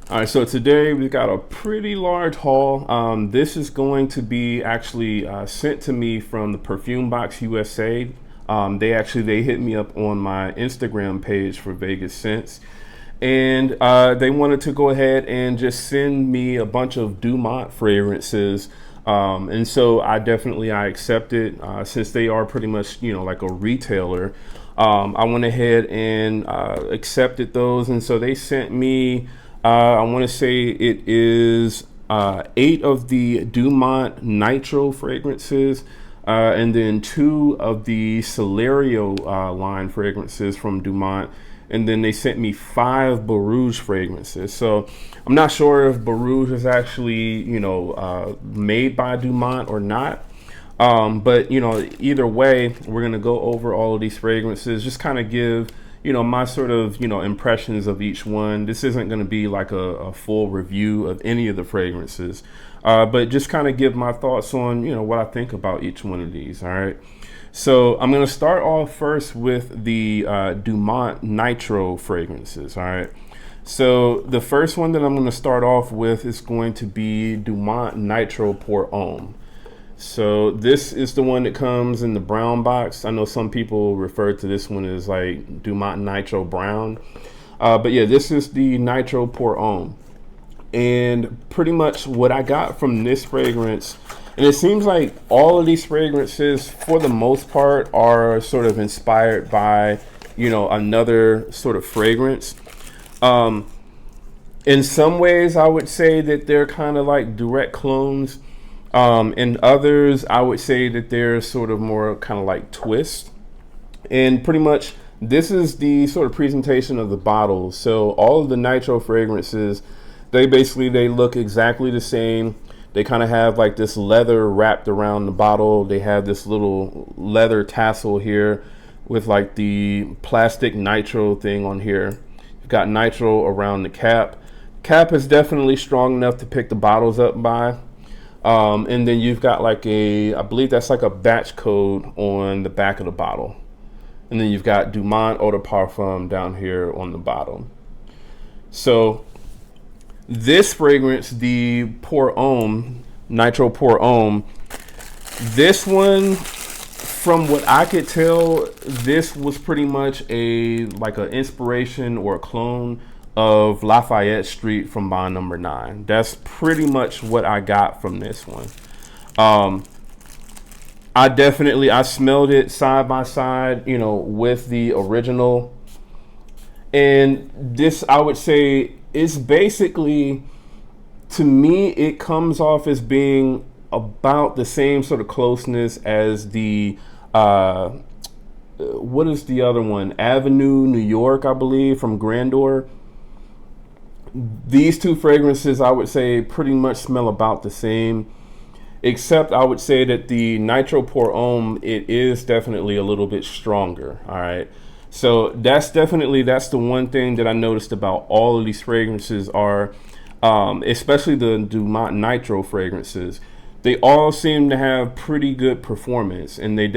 All right, so today we got a pretty large haul. This is going to be actually sent to me from the ThePerfumeBox USA. They hit me up on my Instagram page for Vegas Scents, and they wanted to go ahead and just send me a bunch of Dumont fragrances. And so I accepted since they are pretty much like a retailer. I went ahead and accepted those, and so they sent me. I want to say it is 8 of the Dumont Nitro fragrances, and then 2 of the Celerio line fragrances from Dumont. And then they sent me 5 Barouge fragrances. So I'm not sure if Barouge is actually, made by Dumont or not. But either way, we're gonna go over all of these fragrances, just kind of give my sort of impressions of each one. This isn't going to be like a full review of any of the fragrances, but just kind of give my thoughts on what I think about each one of these. All right, so I'm going to start off first with the Dumont Nitro fragrances. All right, so the first one that I'm going to start off with is going to be Dumont Nitro Pour Homme. So this is the one that comes in the brown box. I know some people refer to this one as like Dumont Nitro Brown. But yeah, this is the Nitro Pour Homme. And pretty much what I got from this fragrance, and it seems like all of these fragrances, for the most part, are sort of inspired by, another sort of fragrance. In some ways, I would say that they're kind of like direct clones. In others, I would say that they're sort of more kind of like twist. And pretty much this is the sort of presentation of the bottle. So all of the Nitro fragrances, they look exactly the same. They kind of have like this leather wrapped around the bottle. They have this little leather tassel here with like the plastic Nitro thing on here. You've got Nitro around the cap. Cap is definitely strong enough to pick the bottles up by. And then you've got like I believe that's like a batch code on the back of the bottle. And then you've got Dumont Eau de Parfum down here on the bottom. So this fragrance, the Pour Homme, Nitro Pour Homme, this one, from what I could tell, this was pretty much like an inspiration or a clone of Lafayette Street from Bond Number 9. That's pretty much what I got from this one. I smelled it side by side, with the original. And this, I would say, is basically, to me, it comes off as being about the same sort of closeness as the, what is the other one? Avenue, New York, I believe, from Grandeur. These two fragrances, I would say, pretty much smell about the same, except I would say that the Nitro Pour Homme, it is definitely a little bit stronger. All right, so that's the one thing that I noticed about all of these fragrances are, especially the Dumont Nitro fragrances, they all seem to have pretty good performance, and they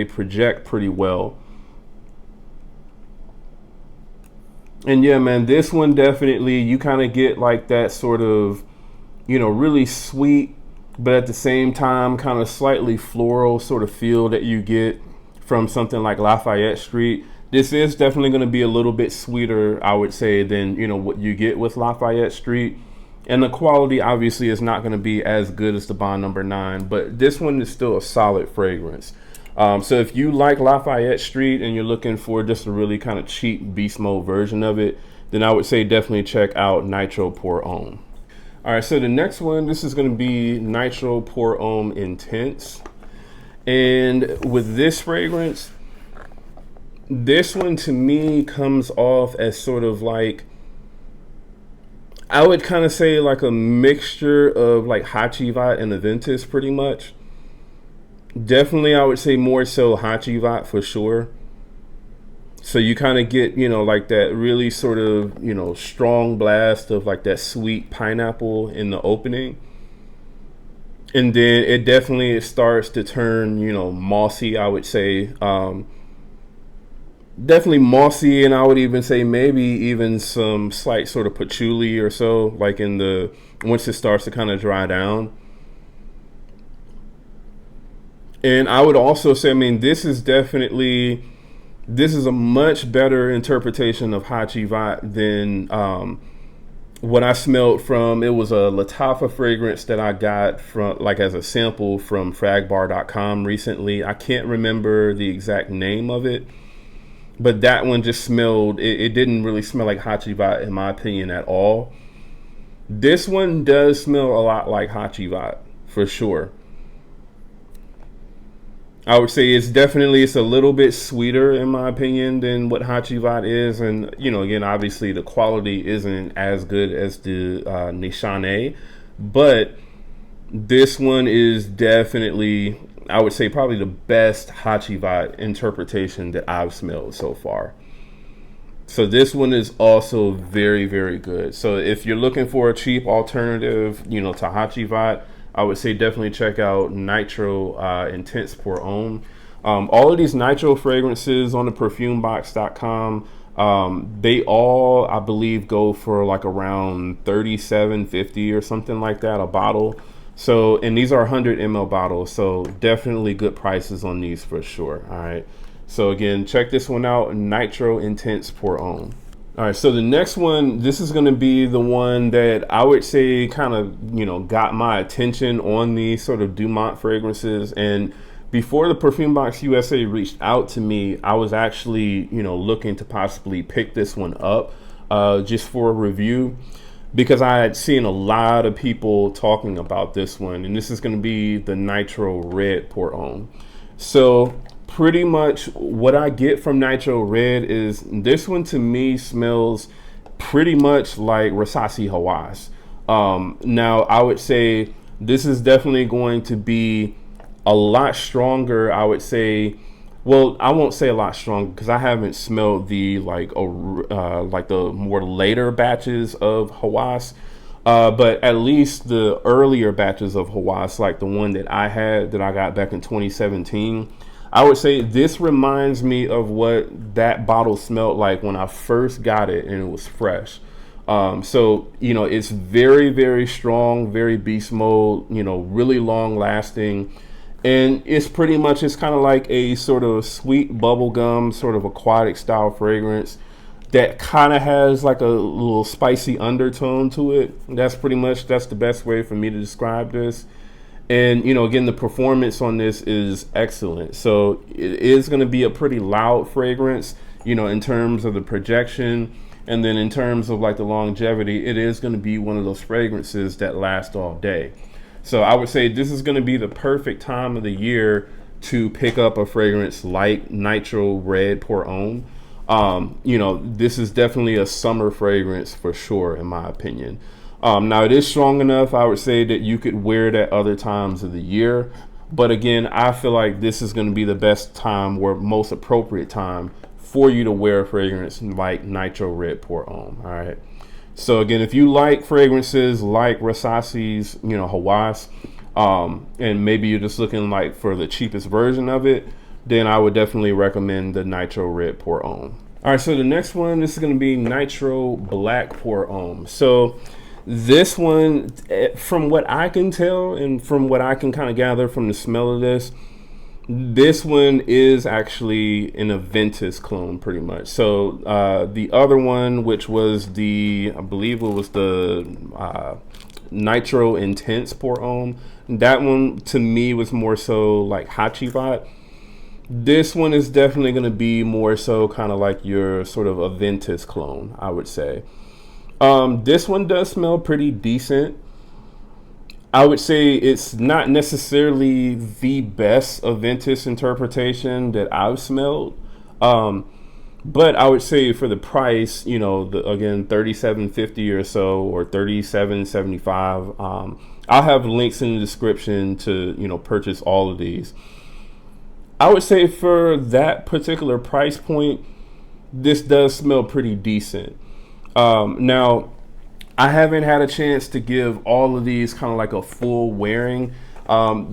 project pretty well. And yeah, man, this one definitely, you kind of get like that sort of, really sweet, but at the same time, kind of slightly floral sort of feel that you get from something like Lafayette Street. This is definitely going to be a little bit sweeter, I would say, than, what you get with Lafayette Street. And the quality obviously is not going to be as good as the Bond Number 9, but this one is still a solid fragrance. So if you like Lafayette Street and you're looking for just a really kind of cheap beast mode version of it, then I would say definitely check out Nitro Pour Homme. All right, so the next one, this is going to be Nitro Pour Homme Intense. And with this fragrance, this one to me comes off as sort of like, I would kind of say like a mixture of like Hachivat and Aventus pretty much. Definitely, I would say more so Hachivat for sure. So you kind of get, like that really sort of, strong blast of like that sweet pineapple in the opening. And then it starts to turn, mossy, I would say. definitely mossy, and I would even say maybe even some slight sort of patchouli or so, like in the once it starts to kind of dry down. And I would also say, I mean, this is a much better interpretation of Hachivat than what I smelled from. It was a Latafa fragrance that I got from, like, as a sample from fragbar.com recently. I can't remember the exact name of it, but that one just smelled, it didn't really smell like Hachivat in my opinion at all. This one does smell a lot like Hachivat for sure. I would say it's a little bit sweeter in my opinion than what Hachivat is, and you know, again, obviously the quality isn't as good as the Nishane, but this one is definitely, I would say, probably the best Hachivat interpretation that I've smelled so far. So this one is also very, very good. So if you're looking for a cheap alternative, you know, to Hachivat, I would say definitely check out Nitro Intense Pour Homme. All of these Nitro fragrances on the ThePerfumeBox.com, they all, I believe, go for like around $37.50 or something like that a bottle. So, and these are 100 ml bottles, so definitely good prices on these for sure. All right. So again, check this one out, Nitro Intense Pour Homme. All right, so the next one, this is going to be the one that I would say kind of, you know, got my attention on these sort of Dumont fragrances. And before the Perfume Box USA reached out to me, I was actually, you know, looking to possibly pick this one up just for a review, because I had seen a lot of people talking about this one. And this is going to be the Nitro Red Pour Homme. So pretty much what I get from Nitro Red is this one to me smells pretty much like Rasasi Hawass. Now I would say this is definitely going to be a lot stronger. I would say, well, I won't say a lot stronger because I haven't smelled the like the more later batches of Hawass. But at least the earlier batches of Hawass, like the one that I got back in 2017, I would say this reminds me of what that bottle smelled like when I first got it and it was fresh. So, you know, it's very, very strong, very beast mode, you know, really long lasting. And it's pretty much, it's kind of like a sort of sweet bubblegum, sort of aquatic style fragrance that kind of has like a little spicy undertone to it. That's the best way for me to describe this. And, you know, again, the performance on this is excellent. So it is going to be a pretty loud fragrance, you know, in terms of the projection. And then in terms of like the longevity, it is going to be one of those fragrances that last all day. So I would say this is going to be the perfect time of the year to pick up a fragrance like Nitro Red Pour Homme. You know, this is definitely a summer fragrance for sure, in my opinion. Now it is strong enough, I would say, that you could wear it at other times of the year. But again, I feel like this is going to be the best time, or most appropriate time for you to wear a fragrance like Nitro Red Pour Homme. All right. So again, if you like fragrances like Rasasi's, you know, Hawass, and maybe you're just looking like for the cheapest version of it, then I would definitely recommend the Nitro Red Pour Homme. All right. So the next one, this is going to be Nitro Black Pour Homme. So this one, from what I can tell and from what I can kind of gather from the smell of this one is actually an Aventus clone pretty much. So the other one, which was I believe it was the Nitro Intense Pour Homme, that one to me was more so like Hachivat. This one is definitely going to be more so kind of like your sort of Aventus clone, I would say. This one does smell pretty decent. I would say it's not necessarily the best Aventus interpretation that I've smelled. But I would say for the price, you know, again, $37.50 or so, or $37.75. I'll have links in the description to, you know, purchase all of these. I would say for that particular price point, this does smell pretty decent. Now, I haven't had a chance to give all of these kind of like a full wearing,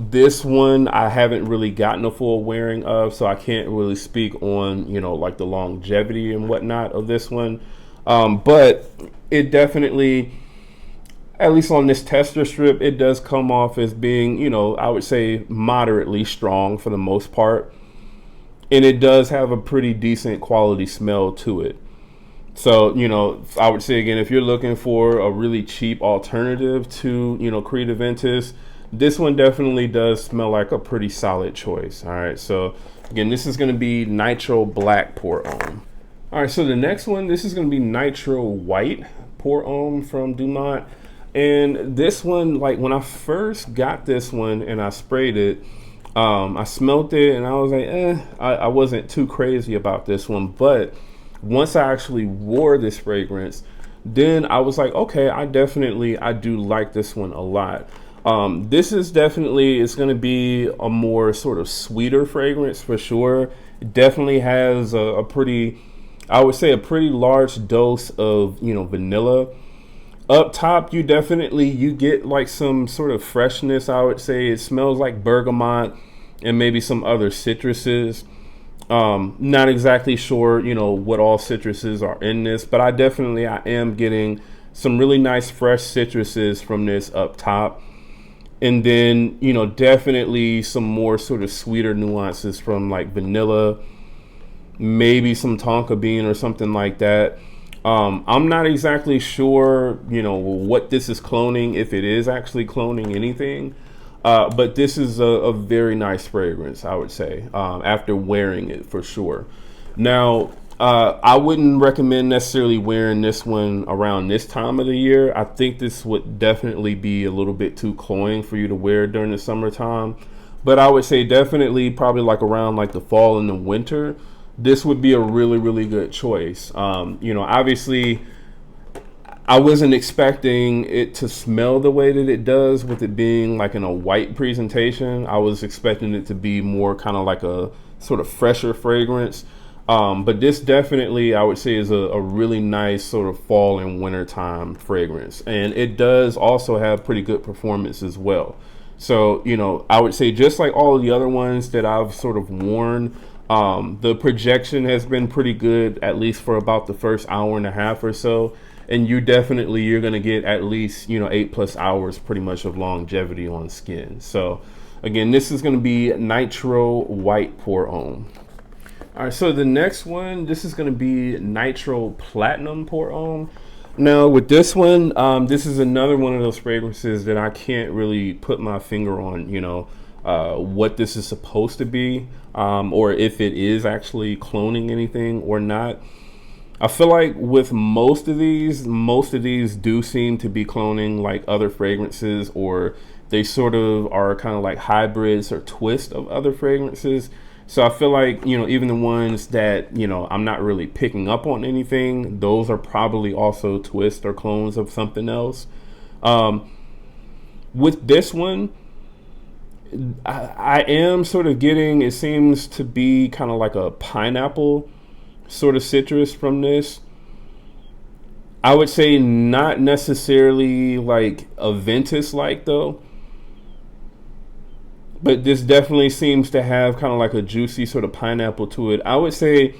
This one I haven't really gotten a full wearing of, so I can't really speak on, you know, like the longevity and whatnot of this one. But it definitely, at least on this tester strip, it does come off as being, you know, I would say moderately strong for the most part. And it does have a pretty decent quality smell to it. So, you know, I would say again, if you're looking for a really cheap alternative to, you know, Creed Aventus, this one definitely does smell like a pretty solid choice. All right, so again, this is going to be Nitro Black Pour Homme. All right, so the next one, this is going to be Nitro White Pour Homme from Dumont. And this one, like when I first got this one and I sprayed it, I smelled it and I was like, I wasn't too crazy about this one. But once I actually wore this fragrance, then I was like, okay, I do like this one a lot. This is definitely, it's going to be a more sort of sweeter fragrance for sure. It definitely has a pretty, I would say a pretty large dose of, you know, vanilla. Up top, you get like some sort of freshness. I would say it smells like bergamot and maybe some other citruses. Not exactly sure, you know, what all citruses are in this, but I am getting some really nice fresh citruses from this up top. And then, you know, definitely some more sort of sweeter nuances from like vanilla, maybe some tonka bean or something like that. I'm not exactly sure, you know, what this is cloning, if it is actually cloning anything. But this is a very nice fragrance, I would say, after wearing it for sure. Now, I wouldn't recommend necessarily wearing this one around this time of the year. I think this would definitely be a little bit too cloying for you to wear during the summertime. But I would say definitely probably like around like the fall and the winter, this would be a really, really good choice. You know, obviously, I wasn't expecting it to smell the way that it does with it being like in a white presentation. I was expecting it to be more kind of like a sort of fresher fragrance. But this definitely, I would say, is a really nice sort of fall and winter time fragrance. And it does also have pretty good performance as well. So, you know, I would say just like all of the other ones that I've sort of worn, the projection has been pretty good, at least for about the first hour and a half or so. And you're going to get at least, you know, 8+ hours pretty much of longevity on skin. So again, this is going to be Nitro White Pour Homme. All right, so the next one, this is going to be Nitro Platinum Pour Homme. Now with this one, this is another one of those fragrances that I can't really put my finger on, you know, what this is supposed to be, or if it is actually cloning anything or not. I feel like with most of these do seem to be cloning like other fragrances, or they sort of are kind of like hybrids or twists of other fragrances. So I feel like, you know, even the ones that, you know, I'm not really picking up on anything, those are probably also twists or clones of something else. With this one, I am sort of getting, it seems to be kind of like a pineapple sort of citrus from this. I would say not necessarily like Aventus like though, but this definitely seems to have kind of like a juicy sort of pineapple to it. I would say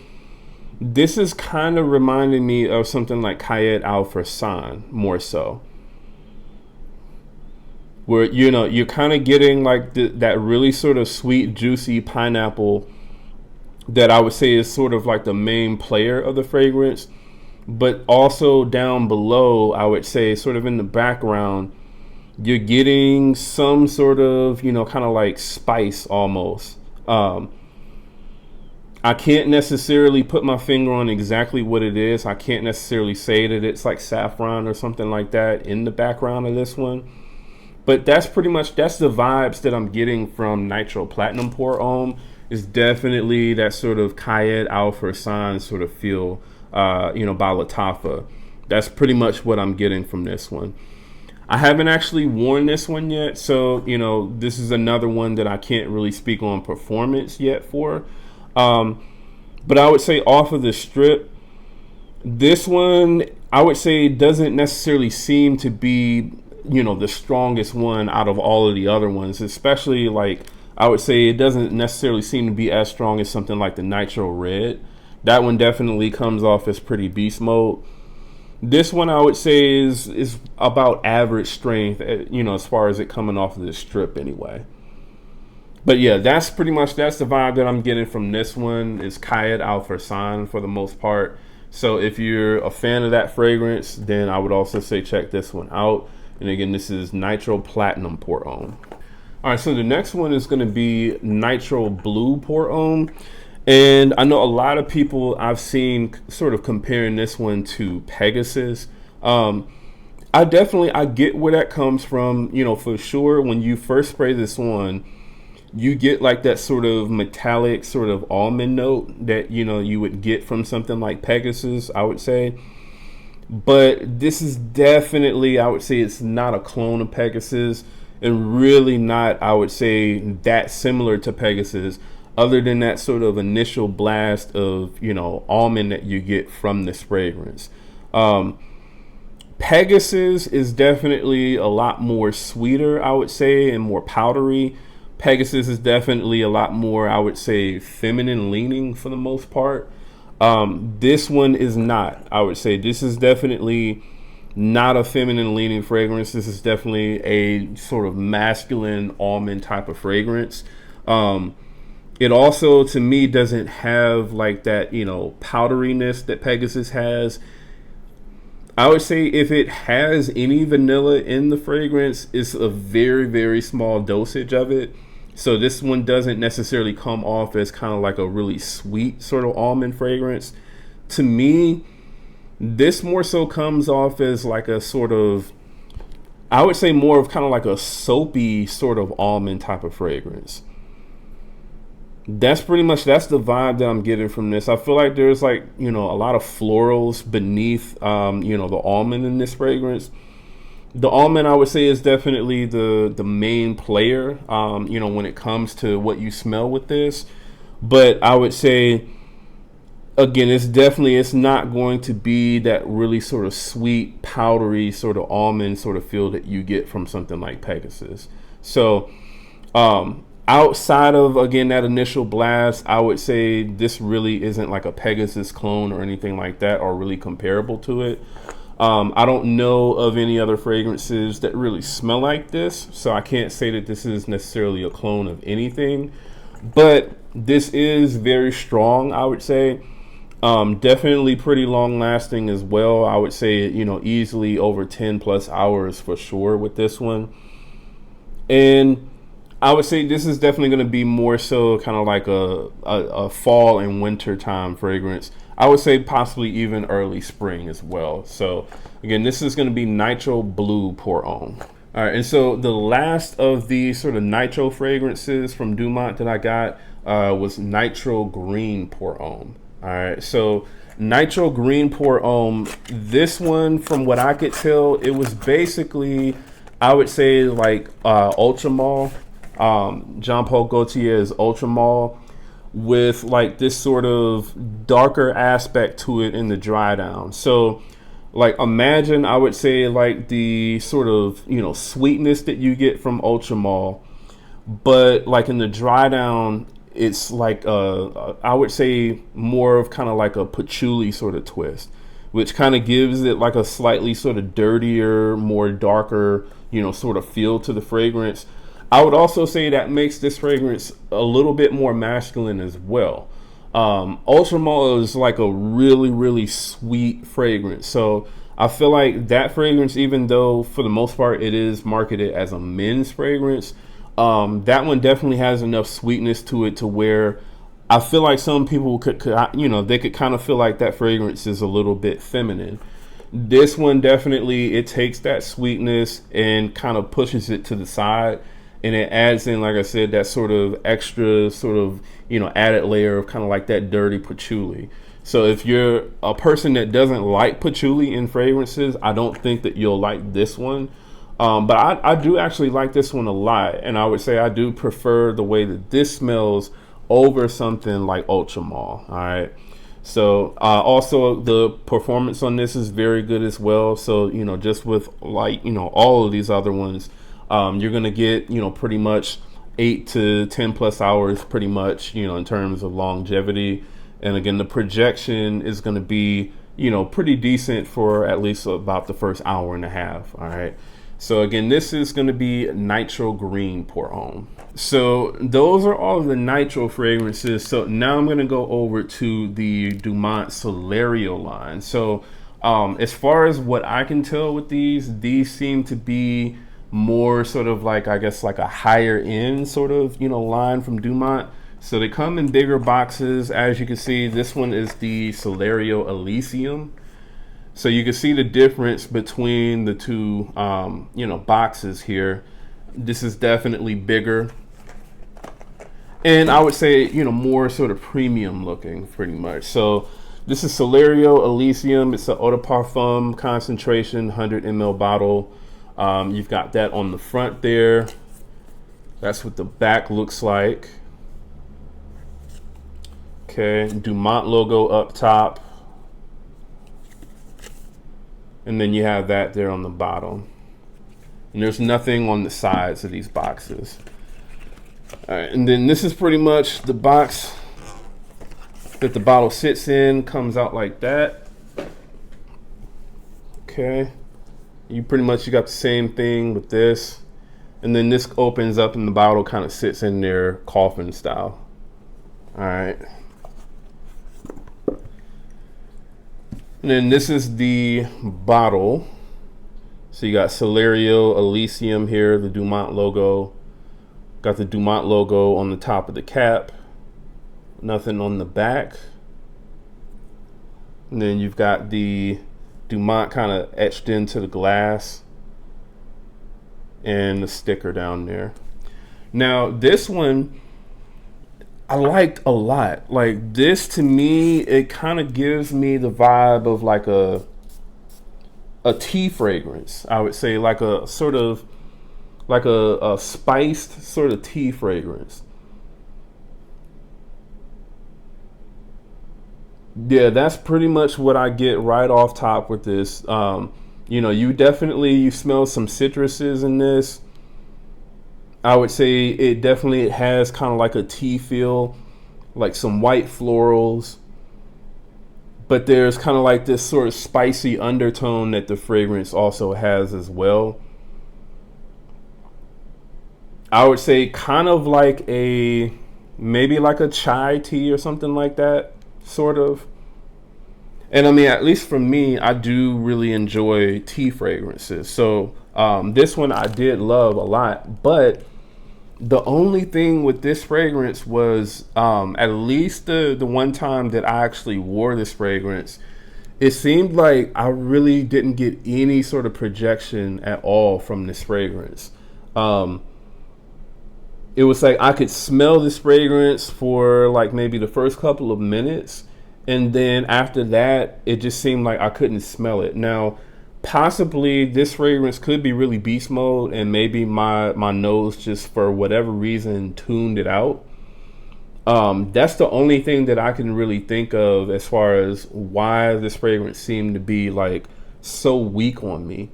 this is kind of reminding me of something like Cayet Al Farsan more so, where, you know, you're kind of getting like that really sort of sweet, juicy pineapple that I would say is sort of like the main player of the fragrance. But also down below, I would say sort of in the background, you're getting some sort of, you know, kind of like spice almost. I can't necessarily put my finger on exactly what it is. I can't necessarily say that it's like saffron or something like that in the background of this one. But that's the vibes that I'm getting from Nitro Platinum Pour Homme. Is definitely that sort of Cayet Al Farsan sort of feel, you know, by Lattafa. That's pretty much what I'm getting from this one. I haven't actually worn this one yet, so, you know, this is another one that I can't really speak on performance yet for. But I would say off of the strip, this one, I would say doesn't necessarily seem to be you know, the strongest one out of all of the other ones, especially like I would say it doesn't necessarily seem to be as strong as something like the Nitro Red. That one definitely comes off as pretty beast mode. This one I would say is about average strength, you know, as far as it coming off of this strip anyway. But yeah, that's pretty much, that's the vibe that I'm getting from this one. Is Kayet Al Farsan for the most part. So if you're a fan of that fragrance, then I would also say check this one out. And again, this is Nitro Platinum Pour Homme. All right, so the next one is going to be Nitro Blue Pour Homme. And I know a lot of people I've seen sort of comparing this one to Pegasus. I get where that comes from. You know, for sure, when you first spray this one, you get like that sort of metallic sort of almond note that, you know, you would get from something like Pegasus, I would say. But this is definitely, I would say it's not a clone of Pegasus, and really not, I would say, that similar to Pegasus, other than that sort of initial blast of, you know, almond that you get from this fragrance. Pegasus is definitely a lot more sweeter, I would say, and more powdery. Pegasus is definitely a lot more, I would say, feminine leaning for the most part. This one is not, I would say. This is definitely not a feminine leaning fragrance. This is definitely a sort of masculine almond type of fragrance. It also, to me, doesn't have like that, you know, powderiness that Pegasus has. I would say if it has any vanilla in the fragrance, it's a very, very small dosage of it. So this one doesn't necessarily come off as kind of like a really sweet sort of almond fragrance. To me, this more so comes off as like a sort of, I would say more of kind of like a soapy sort of almond type of fragrance. That's pretty much, that's the vibe that I'm getting from this. I feel like there's like, you know, a lot of florals beneath, you know, the almond in this fragrance. The almond, I would say, is definitely the main player, you know, when it comes to what you smell with this. But I would say, again, it's not going to be that really sort of sweet, powdery sort of almond sort of feel that you get from something like Pegasus. So, outside of, again, that initial blast, I would say this really isn't like a Pegasus clone or anything like that, or really comparable to it. I don't know of any other fragrances that really smell like this, so I can't say that this is necessarily a clone of anything. But this is very strong, I would say. Definitely pretty long lasting as well. I would say, you know, easily over 10 plus hours for sure with this one. And I would say this is definitely going to be more so kind of like a fall and winter time fragrance. I would say possibly even early spring as well. So again, this is going to be Nitro Blue Pour Homme. All right, and so the last of the sort of nitro fragrances from Dumont that I got was Nitro Green Pour Homme. All right, so Nitro Green Pour Homme, this one, from what I could tell, it was basically, I would say, like Ultramall, Jean-Paul Gaultier's Ultramall, with like this sort of darker aspect to it in the dry down. So like imagine, I would say, like the sort of, you know, sweetness that you get from Ultramall, but like in the dry down, it's like I would say more of kind of like a patchouli sort of twist, which kind of gives it like a slightly sort of dirtier, more darker, you know, sort of feel to the fragrance. I would also say that makes this fragrance a little bit more masculine as well. Ultramall is like a really, really sweet fragrance. So I feel like that fragrance, even though for the most part it is marketed as a men's fragrance, that one definitely has enough sweetness to it to where I feel like some people could you know, they could kind of feel like that fragrance is a little bit feminine. This one definitely, it takes that sweetness and kind of pushes it to the side. And it adds in, like I said, that sort of extra sort of, you know, added layer of kind of like that dirty patchouli. So if you're a person that doesn't like patchouli in fragrances, I don't think that you'll like this one. But I do actually like this one a lot. And I would say I do prefer the way that this smells over something like Ultramall. All right. So also the performance on this is very good as well. So just with like all of these other ones, you're gonna get pretty much 8 to 10 plus hours pretty much in terms of longevity. And again, the projection is going to be pretty decent for at least about the first hour and a half. All right, so again, this is going to be Nitro Green Pour Homme. So those are all of the Nitro fragrances. So now I'm going to go over to the Dumont Celerio line. So as far as what I can tell with these seem to be more sort of like, I guess, like a higher end sort of line from Dumont. So they come in bigger boxes. As you can see, this one is the Celerio Elysium. So you can see the difference between the two boxes here. This is definitely bigger, and I would say more sort of premium looking pretty much. So this is Celerio Elysium. It's an eau de parfum concentration 100 ml bottle. You've got that on the front there. That's what the back looks like. Okay, Dumont logo up top. And then you have that there on the bottom. And there's nothing on the sides of these boxes. All right, and then this is pretty much the box that the bottle sits in. Comes out like that. Okay. You got the same thing with this. And then this opens up and the bottle kind of sits in there coffin style. All right. And then this is the bottle. So you got Celerio Elysium here, the Dumont logo. Got the Dumont logo on the top of the cap. Nothing on the back. And then you've got the Dumont kind of etched into the glass. And the sticker down there. Now this one I liked a lot. Like this, to me, it kind of gives me the vibe of like a tea fragrance. I would say like a sort of like a spiced sort of tea fragrance. Yeah, that's pretty much what I get right off top with this. You smell some citruses in this. I would say it definitely has kind of like a tea feel, like some white florals, but there's kind of like this sort of spicy undertone that the fragrance also has as well. I would say kind of like maybe like a chai tea or something like that, sort of. And I mean, at least for me, I do really enjoy tea fragrances. So this one I did love a lot, but the only thing with this fragrance was at least the one time that I actually wore this fragrance, it seemed like I really didn't get any sort of projection at all from this fragrance. It was like I could smell this fragrance for like maybe the first couple of minutes, and then after that, it just seemed like I couldn't smell it. Now, possibly this fragrance could be really beast mode, and maybe my nose just for whatever reason tuned it out. That's the only thing that I can really think of as far as why this fragrance seemed to be like so weak on me.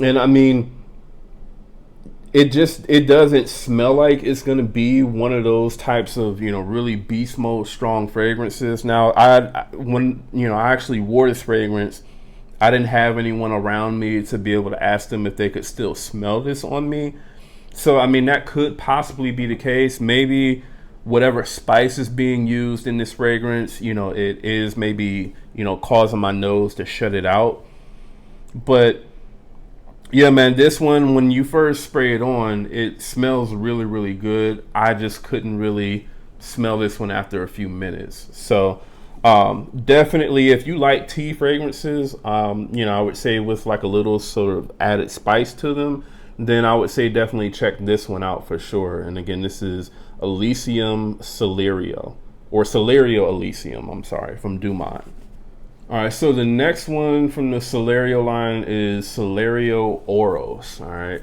And I mean, it doesn't smell like it's gonna be one of those types of really beast mode strong fragrances. Now when I actually wore this fragrance, I didn't have anyone around me to be able to ask them if they could still smell this on me. So I mean, that could possibly be the case. Maybe whatever spice is being used in this fragrance, it is maybe causing my nose to shut it out. But yeah, man, this one, when you first spray it on, it smells really, really good. I just couldn't really smell this one after a few minutes. So definitely, if you like tea fragrances, I would say with like a little sort of added spice to them, then I would say definitely check this one out for sure. And again, this is Elysium Celerio, or Celerio Elysium, I'm sorry, from Dumont. All right, so the next one from the Celerio line is Celerio Oros. All right,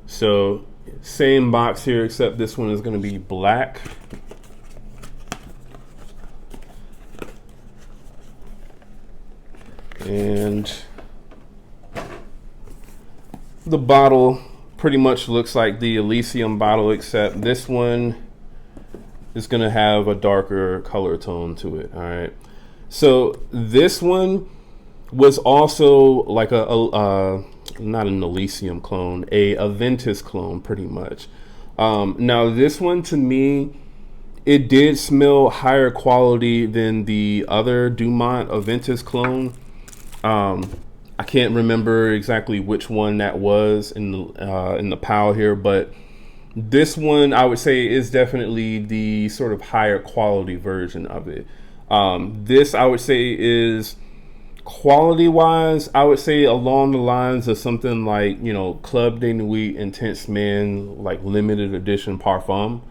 so Same box here, except this one is going to be black. And the bottle pretty much looks like the Elysium bottle, except this one is going to have a darker color tone to it. All right. So this one was also like a not an Elysium clone, a Aventus clone, pretty much. Now this one, to me, it did smell higher quality than the other Dumont Aventus clone. I can't remember exactly which one that was in the pile here, but this one I would say is definitely the sort of higher quality version of it. This I would say is quality wise, I would say along the lines of something like, you know, Club de Nuit Intense Man, like limited edition Parfum.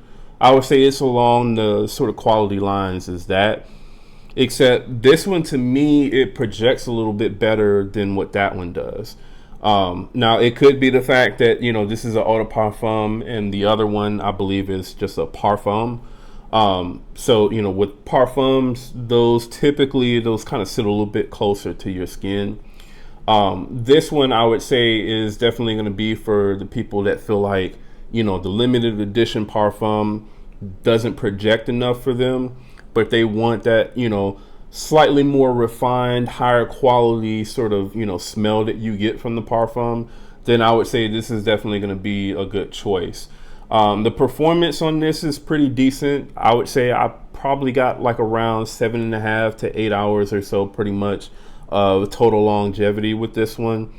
I would say it's along the sort of quality lines as that. Except this one, to me, it projects a little bit better than what that one does. Now, it could be the fact that, you know, this is an eau de parfum and the other one, I believe, is just a parfum. So, you know, with parfums, those kind of sit a little bit closer to your skin. This one, I would say, is definitely going to be for the people that feel like, you know, the limited edition parfum doesn't project enough for them, but they want that, you know, slightly more refined, higher quality sort of, you know, smell that you get from the parfum. Then I would say this is definitely going to be a good choice. The performance on this is pretty decent. I would say I probably got like around 7.5 to 8 hours or so, pretty much, of total longevity with this one.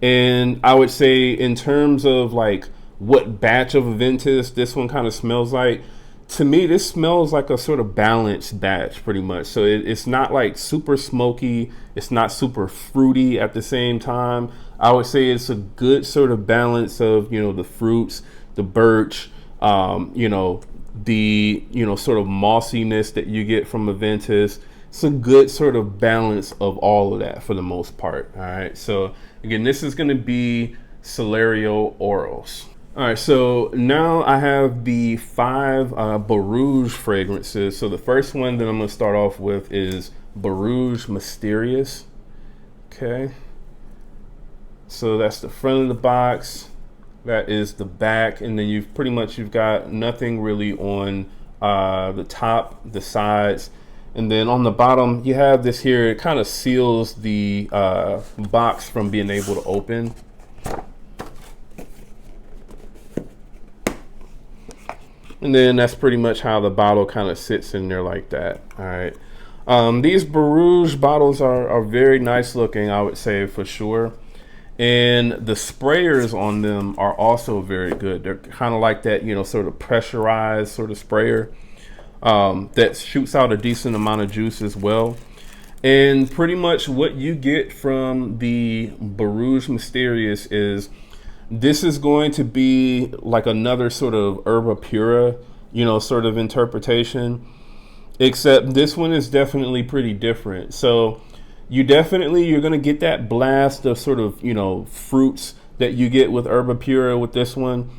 And I would say in terms of like what batch of Aventus this one kind of smells like, to me, this smells like a sort of balanced batch, pretty much. So it's not like super smoky. It's not super fruity at the same time. I would say it's a good sort of balance of, you know, the fruits, the birch, you know, the, you know, sort of mossiness that you get from Aventus. It's a good sort of balance of all of that for the most part. All right. So again, this is going to be Celerio Oros. All right, so now I have the 5 Barouge fragrances. So the first one that I'm going to start off with is Barouge Mysterious. Okay. So that's the front of the box. That is the back. And then you've got nothing really on the top, the sides. And then on the bottom, you have this here. It kind of seals the box from being able to open. And then that's pretty much how the bottle kind of sits in there like that. All right. These Barouge bottles are very nice looking, I would say, for sure. And the sprayers on them are also very good. They're kind of like that, you know, sort of pressurized sort of sprayer that shoots out a decent amount of juice as well. And pretty much what you get from the Barouge Mysterious is this is going to be like another sort of Herba Pura, you know, sort of interpretation, except this one is definitely pretty different. So you're going to get that blast of sort of, you know, fruits that you get with Herba Pura with this one.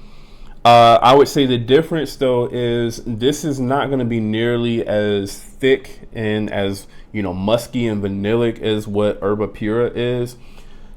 I would say the difference though is this is not going to be nearly as thick and as, you know, musky and vanillic as what Herba Pura is.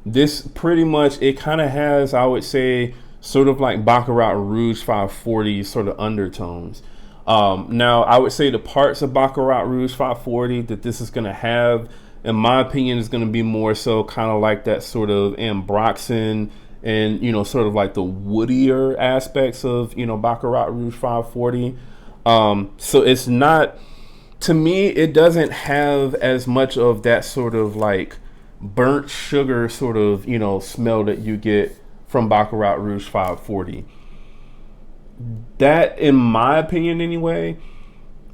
This pretty much, it kind of has, I would say, sort of like Baccarat Rouge 540 sort of undertones. Now, I would say the parts of Baccarat Rouge 540 that this is going to have, in my opinion, is going to be more so kind of like that sort of ambroxan and, you know, sort of like the woodier aspects of, you know, Baccarat Rouge 540. So it's not, to me, it doesn't have as much of that sort of like burnt sugar sort of, you know, smell that you get from Baccarat Rouge 540. That, in my opinion anyway,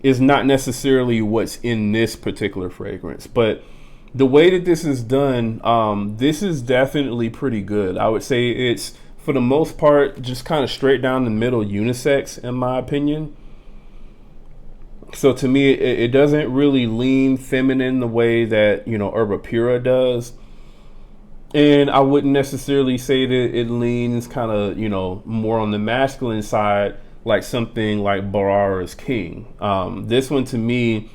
is not necessarily what's in this particular fragrance. But the way that this is done, this is definitely pretty good. I would say it's, for the most part, just kind of straight down the middle unisex, in my opinion. So to me, it doesn't really lean feminine the way that, you know, Herba Pura does. And I wouldn't necessarily say that it leans kind of, you know, more on the masculine side, like something like Barara's King. This one to me,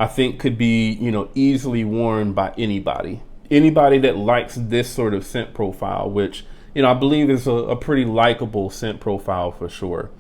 I think could be, you know, easily worn by anybody. Anybody that likes this sort of scent profile, which, you know, I believe is a pretty likable scent profile for sure.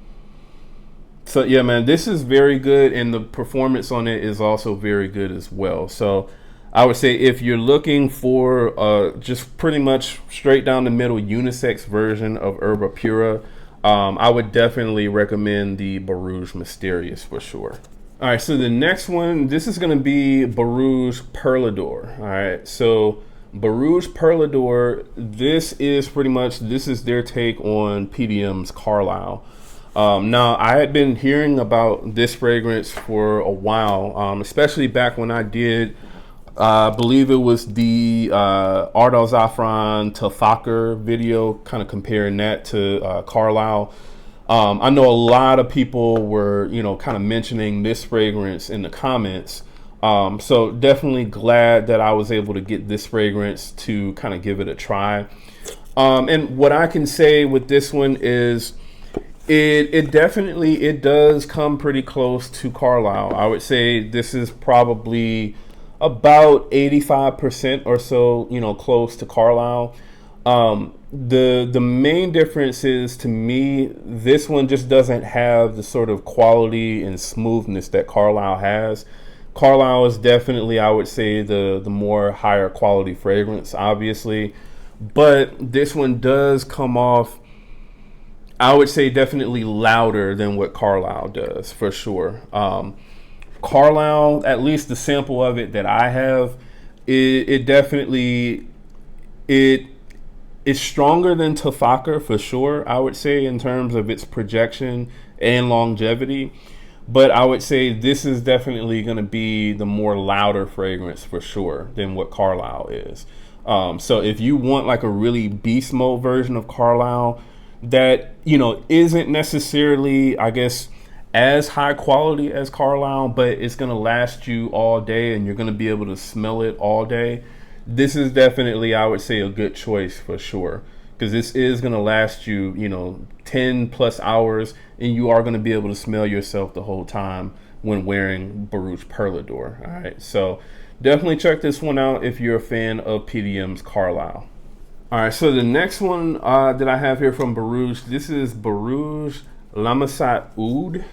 So yeah, man, this is very good, and the performance on it is also very good as well. So I would say if you're looking for just pretty much straight down the middle unisex version of Herba Pura, I would definitely recommend the Barouge Mysterious for sure. All right, so the next one, this is going to be Barouge Perlador. All right, so Barouge Perlador, this is their take on PDM's Carlisle. Now, I had been hearing about this fragrance for a while, especially back when I did, I believe it was the Ardal Zafran Tafakar video, kind of comparing that to Carlisle. I know a lot of people were, you know, kind of mentioning this fragrance in the comments. So definitely glad that I was able to get this fragrance to kind of give it a try. And what I can say with this one is it definitely does come pretty close to Carlisle. I would say this is probably about 85% or so, you know, close to Carlisle. The main difference is, to me, this one just doesn't have the sort of quality and smoothness that Carlisle has. Carlisle is definitely, I would say, the more higher quality fragrance, obviously, but this one does come off, I would say, definitely louder than what Carlisle does, for sure. Carlisle, at least the sample of it that I have, it definitely, it's stronger than Tafakar for sure, I would say, in terms of its projection and longevity. But I would say this is definitely going to be the more louder fragrance for sure than what Carlisle is. So if you want like a really beast mode version of Carlisle that, you know, isn't necessarily, I guess, as high quality as Carlisle, but it's going to last you all day and you're going to be able to smell it all day, this is definitely, I would say, a good choice for sure, because this is going to last you, you know, 10 plus hours, and you are going to be able to smell yourself the whole time when wearing Barouge Perlador. All right, so definitely check this one out if you're a fan of PDM's Carlisle. All right, so the next one that I have here from Barouge, this is Barouge Lamasat Oud.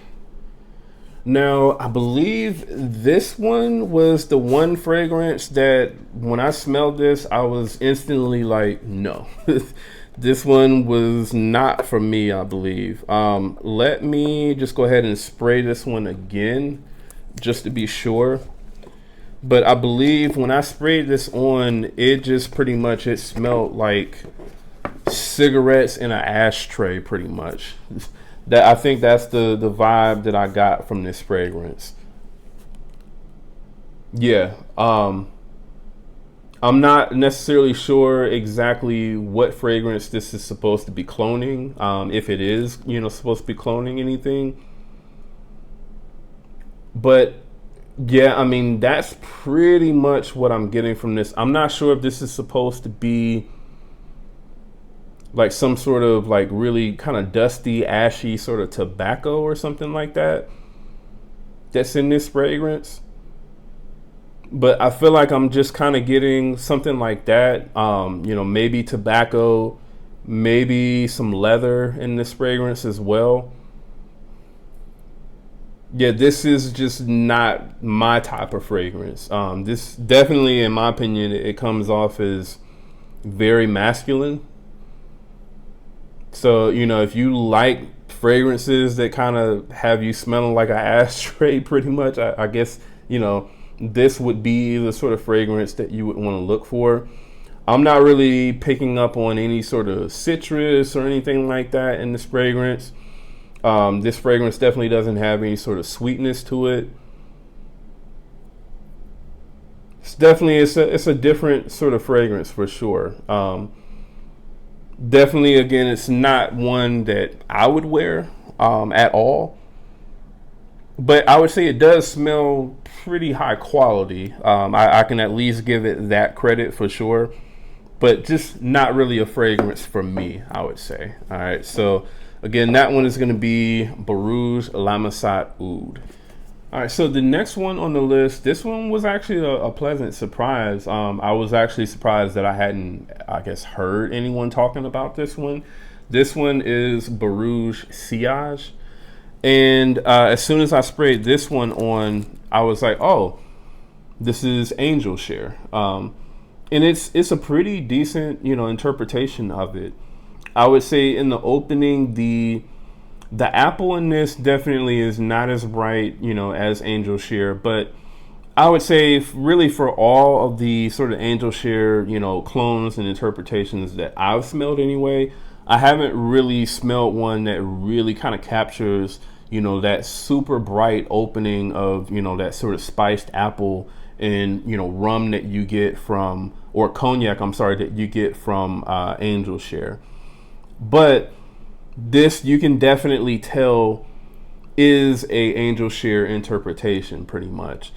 Now, I believe this one was the one fragrance that when I smelled this, I was instantly like, no, this one was not for me, I believe. Let me just go ahead and spray this one again, just to be sure. But I believe when I sprayed this on, it just pretty much, it smelled like cigarettes in an ashtray, pretty much. That, I think that's the vibe that I got from this fragrance. Yeah, I'm not necessarily sure exactly what fragrance this is supposed to be cloning, if it is, you know, supposed to be cloning anything. But yeah, I mean, that's pretty much what I'm getting from this. I'm not sure if this is supposed to be like some sort of like really kind of dusty, ashy sort of tobacco or something like that that's in this fragrance. But I feel like I'm just kind of getting something like that. You know, maybe tobacco, maybe some leather in this fragrance as well. Yeah, this is just not my type of fragrance. This definitely, in my opinion, it comes off as very masculine. So, you know, if you like fragrances that kind of have you smelling like an ashtray, pretty much, I guess, you know, this would be the sort of fragrance that you would want to look for. I'm not really picking up on any sort of citrus or anything like that in this fragrance. This fragrance definitely doesn't have any sort of sweetness to it. It's a different sort of fragrance for sure. Definitely, again, it's not one that I would wear at all. But I would say it does smell pretty high quality. I can at least give it that credit for sure. but just not really a fragrance for me, I would say. All right, so again, that one is going to be Barouge Lamasat Oud. All right, so the next one on the list, this one was actually a pleasant surprise. I was actually surprised that I hadn't, I guess, heard anyone talking about this one. This one is Barouge Sillage. And as soon as I sprayed this one on, I was like, oh, this is Angel Share. And it's a pretty decent, interpretation of it. I would say in the opening, the apple in this definitely is not as bright, as Angel Share, but I would say really for all of the sort of Angel Share, clones and interpretations that I've smelled anyway, I haven't really smelled one that really kind of captures, that super bright opening of, that sort of spiced apple and, rum that you get from, or cognac, I'm sorry, that you get from Angel Share. But this, you can definitely tell, is a Angel Share interpretation pretty much.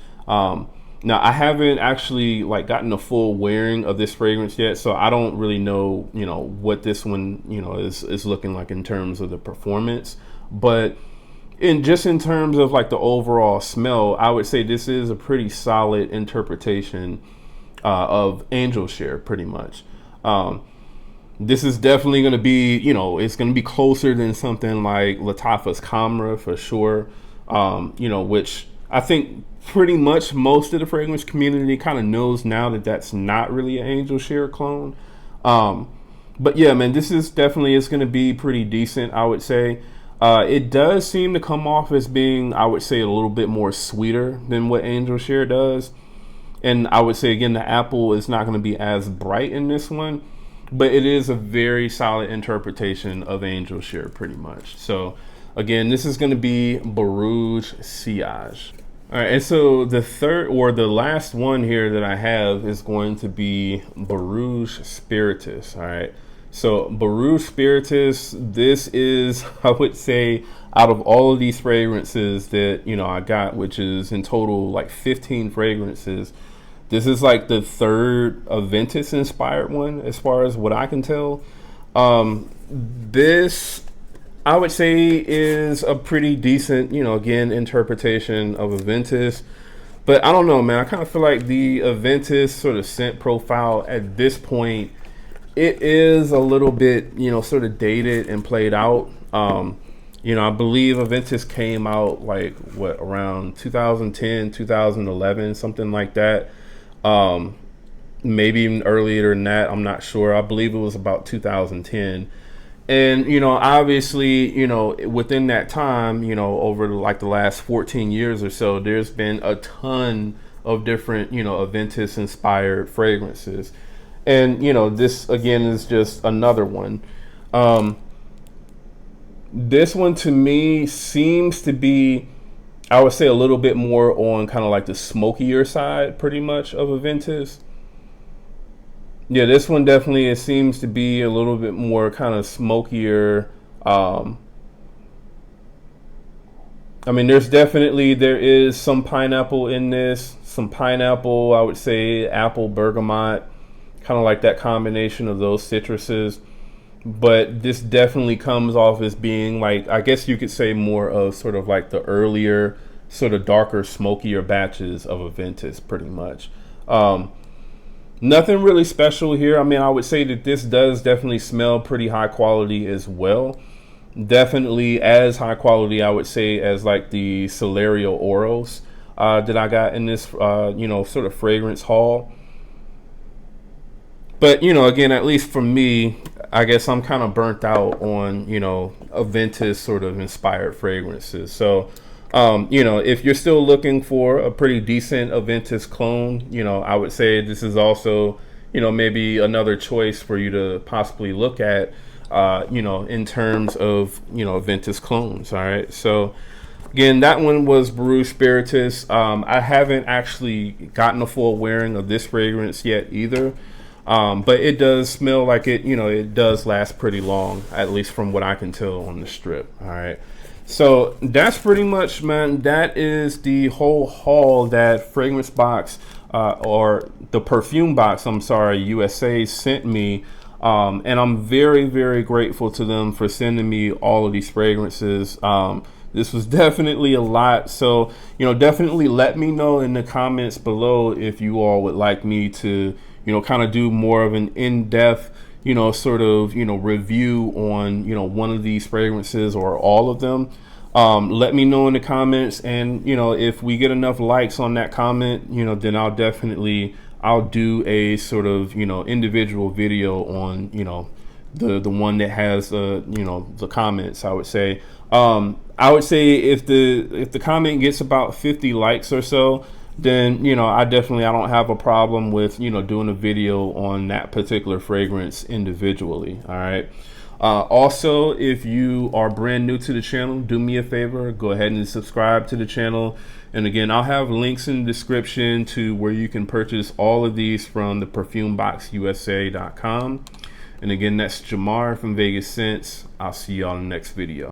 Now, I haven't actually gotten a full wearing of this fragrance yet, so I don't really know, what this one, is looking like in terms of the performance. But in terms of the overall smell, I would say this is a pretty solid interpretation of Angel Share, pretty much. This is definitely going to be, it's going to be closer than something like Lattafa's Camera for sure, which I think pretty much most of the fragrance community kind of knows now that that's not really an Angel Share clone. But yeah, man, this is definitely is going to be pretty decent, I would say. It does seem to come off as being, I would say, a little bit more sweeter than what Angel Share does. And I would say, again, the apple is not going to be as bright in this one, but it is a very solid interpretation of Angel Share pretty much. So again, this is going to be Barouge Sillage. All right, and so the third or the last one here that I have is going to be Barouge Spiritus. All right, so Barouge Spiritus, this is, I would say, out of all of these fragrances that I got, which is in total 15 fragrances, this is the third Aventus inspired one as far as what I can tell. This, I would say, is a pretty decent, again, interpretation of Aventus. But I don't know, man. I kind of feel like the Aventus sort of scent profile at this point, it is a little bit, sort of dated and played out. I believe Aventus came out around 2010, 2011, something like that. Maybe even earlier than that. I'm not sure. I believe it was about 2010. And, obviously, within that time, over the last 14 years or so, there's been a ton of different, Aventus inspired fragrances. And, this again is just another one. This one to me seems to be, I would say, a little bit more on kind of the smokier side pretty much of Aventus. Yeah, this one definitely, it seems to be a little bit more kind of smokier. I mean, there is some pineapple in this, some pineapple, I would say apple, bergamot, kind of that combination of those citruses. But this definitely comes off as being I guess you could say more of sort of the earlier, sort of darker, smokier batches of Aventus pretty much. Nothing really special here. I mean, I would say that this does definitely smell pretty high quality as well. Definitely as high quality, I would say, as the Celerio Oros that I got in this, sort of fragrance haul. But, again, at least for me, I guess I'm kind of burnt out on, Aventus sort of inspired fragrances. So, if you're still looking for a pretty decent Aventus clone, I would say this is also, maybe another choice for you to possibly look at, in terms of, Aventus clones. All right. So again, that one was Barouge Spiritus. I haven't actually gotten a full wearing of this fragrance yet either. But it does smell like it, it does last pretty long, at least from what I can tell on the strip. All right. So that's pretty much, man, that is the whole haul that ThePerfumeBox or the ThePerfumeBox, I'm sorry, USA sent me. And I'm very, very grateful to them for sending me all of these fragrances. This was definitely a lot. So, you know, definitely let me know in the comments below if you all would like me to, you know, kind of do more of an in-depth, you know, sort of, you know, review on, you know, one of these fragrances or all of them. Let me know in the comments, and you know, if we get enough likes on that comment, you know, then I'll do a sort of, you know, individual video on, you know, the one that has you know, the comments. I would say if the comment gets about 50 likes or so, then, you know, I don't have a problem with, you know, doing a video on that particular fragrance individually. All right. Also, if you are brand new to the channel, do me a favor, go ahead and subscribe to the channel. And again, I'll have links in the description to where you can purchase all of these from ThePerfumeBoxUSA.com. And again, that's Jamar from Vegas Scents. I'll see y'all in the next video.